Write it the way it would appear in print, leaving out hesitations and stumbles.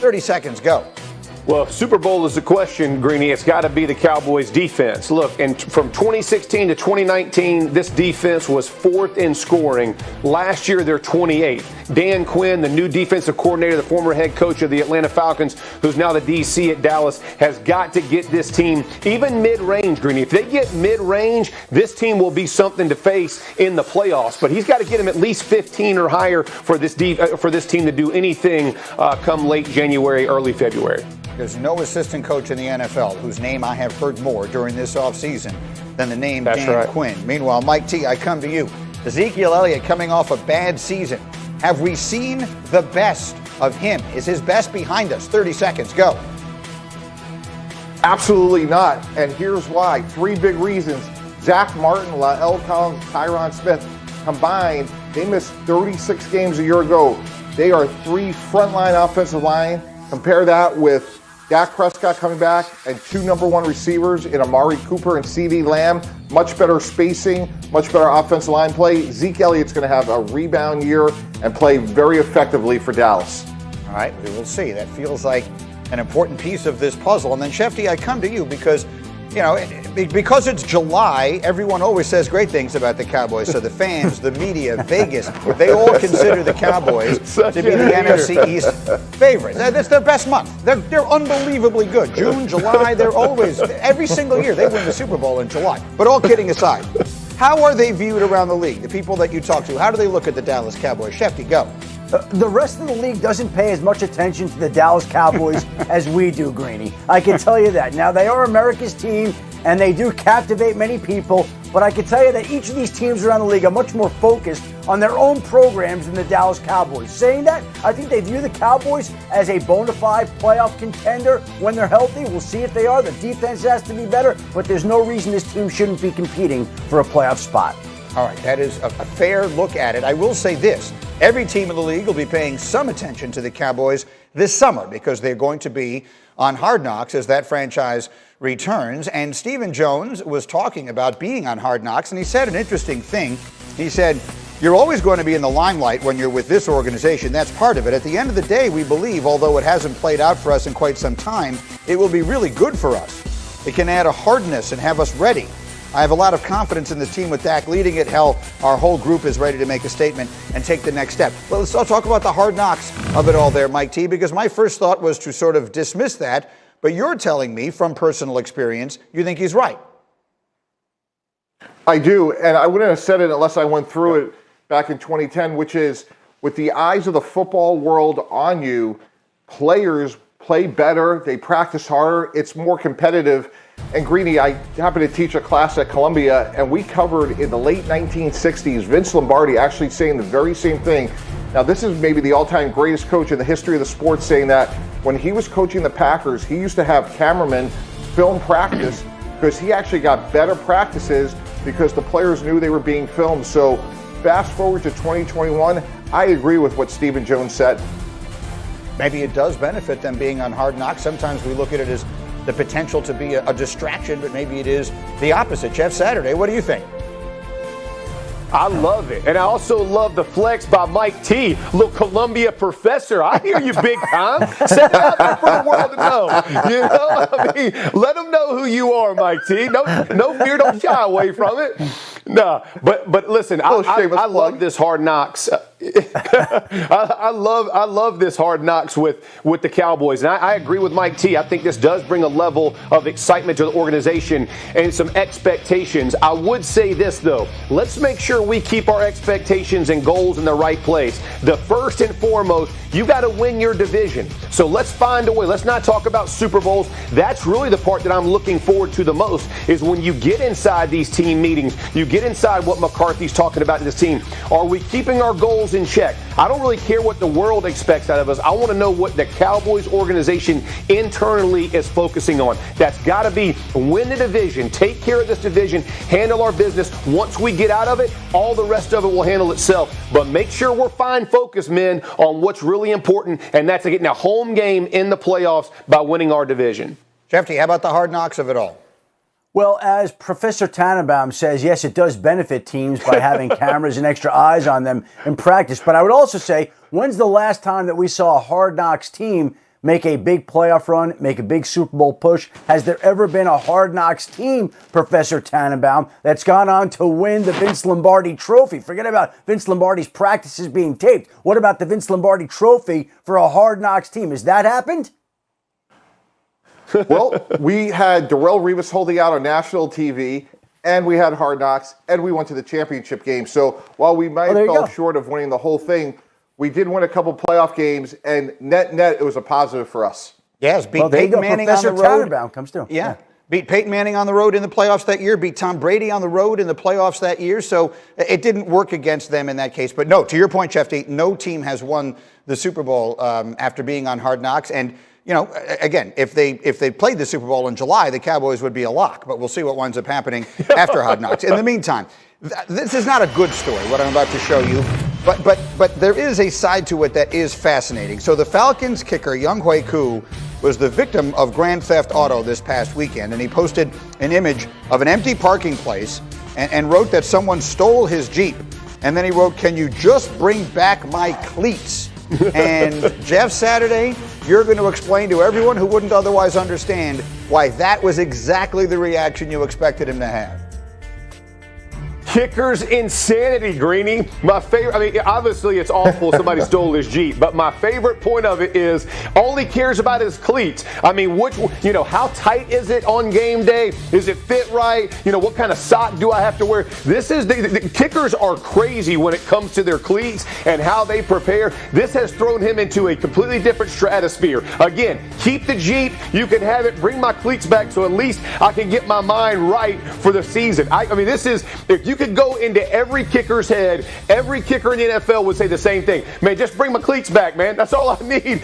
30 seconds, go. Well, if Super Bowl is the question, Greeny, it's got to be the Cowboys defense. Look, and from 2016 to 2019, this defense was fourth in scoring. Last year, they're 28th. Dan Quinn, the new defensive coordinator, the former head coach of the Atlanta Falcons, who's now the DC at Dallas, has got to get this team even mid-range, Greeny. If they get mid-range, this team will be something to face in the playoffs. But he's got to get them at least 15 or higher for this team to do anything come late January, early February. There's no assistant coach in the NFL whose name I have heard more during this offseason than the name Dan Quinn. Meanwhile, Mike T., I come to you. Ezekiel Elliott coming off a bad season. Have we seen the best of him? Is his best behind us? 30 seconds, go. Absolutely not. And here's why. Three big reasons. Zach Martin, La'el Collins, Tyron Smith combined, they missed 36 games a year ago. They are three frontline offensive line. Compare that with Dak Prescott coming back and two number one receivers in Amari Cooper and CeeDee Lamb. Much better spacing, much better offensive line play. Zeke Elliott's going to have a rebound year and play very effectively for Dallas. All right, we will see. That feels like an important piece of this puzzle. And then, Shefty, I come to you because, because it's July, everyone always says great things about the Cowboys. So the fans, the media, Vegas, they all consider the Cowboys to be the NFC East favorite. That's their best month. They're unbelievably good. June, July, they're always, every single year, they win the Super Bowl in July. But all kidding aside, how are they viewed around the league? The people that you talk to, how do they look at the Dallas Cowboys? Shefty, go. The rest of the league doesn't pay as much attention to the Dallas Cowboys as we do, Greeny. I can tell you that. Now, they are America's team, and they do captivate many people, but I can tell you that each of these teams around the league are much more focused on their own programs than the Dallas Cowboys. Saying that, I think they view the Cowboys as a bona fide playoff contender when they're healthy. We'll see if they are. The defense has to be better, but there's no reason this team shouldn't be competing for a playoff spot. All right, that is a fair look at it. I will say this. Every team in the league will be paying some attention to the Cowboys this summer because they're going to be on Hard Knocks as that franchise returns. And Stephen Jones was talking about being on Hard Knocks, and he said an interesting thing. He said, you're always going to be in the limelight when you're with this organization. That's part of it. At the end of the day, we believe, although it hasn't played out for us in quite some time, it will be really good for us. It can add a hardness and have us ready. I have a lot of confidence in the team with Dak leading it. Hell, our whole group is ready to make a statement and take the next step. Well, let's talk about the hard knocks of it all there, Mike T, because my first thought was to sort of dismiss that, but you're telling me from personal experience you think he's right. I do, and I wouldn't have said it unless I went through it back in 2010, which is with the eyes of the football world on you, players play better, they practice harder, it's more competitive. And Greeny, I happen to teach a class at Columbia, and we covered in the late 1960s, Vince Lombardi actually saying the very same thing. Now, this is maybe the all-time greatest coach in the history of the sport saying that when he was coaching the Packers, he used to have cameramen film practice because he actually got better practices because the players knew they were being filmed. So fast forward to 2021, I agree with what Stephen Jones said. Maybe it does benefit them being on Hard Knocks. Sometimes we look at it as the potential to be a distraction, but maybe it is the opposite. Jeff Saturday, what do you think? I love it. And I also love the flex by Mike T, little Columbia professor. I hear you big time. Set it out there for the world to know. You know, I mean, let them know who you are, Mike T. No fear, don't shy away from it. No, but listen, I love this Hard Knocks. I love this Hard Knocks with the Cowboys, and I agree with Mike T. I think this does bring a level of excitement to the organization and some expectations. I would say this though: let's make sure we keep our expectations and goals in the right place. The first and foremost, you got to win your division. So let's find a way. Let's not talk about Super Bowls. That's really the part that I'm looking forward to the most. Is when you get inside these team meetings, you get inside what McCarthy's talking about in this team. Are we keeping our goals in check? I don't really care what the world expects out of us. I want to know what the Cowboys organization internally is focusing on. That's got to be win the division, take care of this division, handle our business. Once we get out of it, all the rest of it will handle itself. But make sure we're fine focused, men, on what's really important, and that's getting a home game in the playoffs by winning our division. Shefty, how about the Hard Knocks of it all? Well, as Professor Tannenbaum says, yes, it does benefit teams by having cameras and extra eyes on them in practice. But I would also say, when's the last time that we saw a Hard Knocks team make a big playoff run, make a big Super Bowl push. Has there ever been a Hard Knocks team, Professor Tannenbaum, that's gone on to win the Vince Lombardi Trophy? Forget about Vince Lombardi's practices being taped. What about the Vince Lombardi Trophy for a Hard Knocks team? Has that happened? Well, we had Darrelle Revis holding out on national TV, and we had Hard Knocks, and we went to the championship game. So while we might have fell short of winning the whole thing, we did win a couple playoff games, and net, it was a positive for us. Yes, beat Peyton Manning on the road. Tannenbaum comes through. Yeah. Beat Peyton Manning on the road in the playoffs that year, beat Tom Brady on the road in the playoffs that year. So it didn't work against them in that case. But no, to your point, Shefty, no team has won the Super Bowl after being on Hard Knocks. And you know, again, if they played the Super Bowl in July, the Cowboys would be a lock. But we'll see what winds up happening after Hard Knocks. In the meantime, this is not a good story, what I'm about to show you. But there is a side to it that is fascinating. So the Falcons kicker, Younghoe Koo, was the victim of Grand Theft Auto this past weekend. And he posted an image of an empty parking place and wrote that someone stole his Jeep. And then he wrote, "Can you just bring back my cleats?" And Jeff Saturday, you're going to explain to everyone who wouldn't otherwise understand why that was exactly the reaction you expected him to have. Kicker's insanity, Greeny. My favorite, I mean, obviously it's awful somebody stole his Jeep, but my favorite point of it is all he cares about is cleats. I mean, how tight is it on game day? Is it fit right? You know, what kind of sock do I have to wear? This is, the kickers are crazy when it comes to their cleats and how they prepare. This has thrown him into a completely different stratosphere. Again, keep the Jeep. You can have it. Bring my cleats back so at least I can get my mind right for the season. I mean, this is, if you could go into every kicker's head, every kicker in the NFL would say the same thing. Man, just bring my cleats back, man. That's all I need.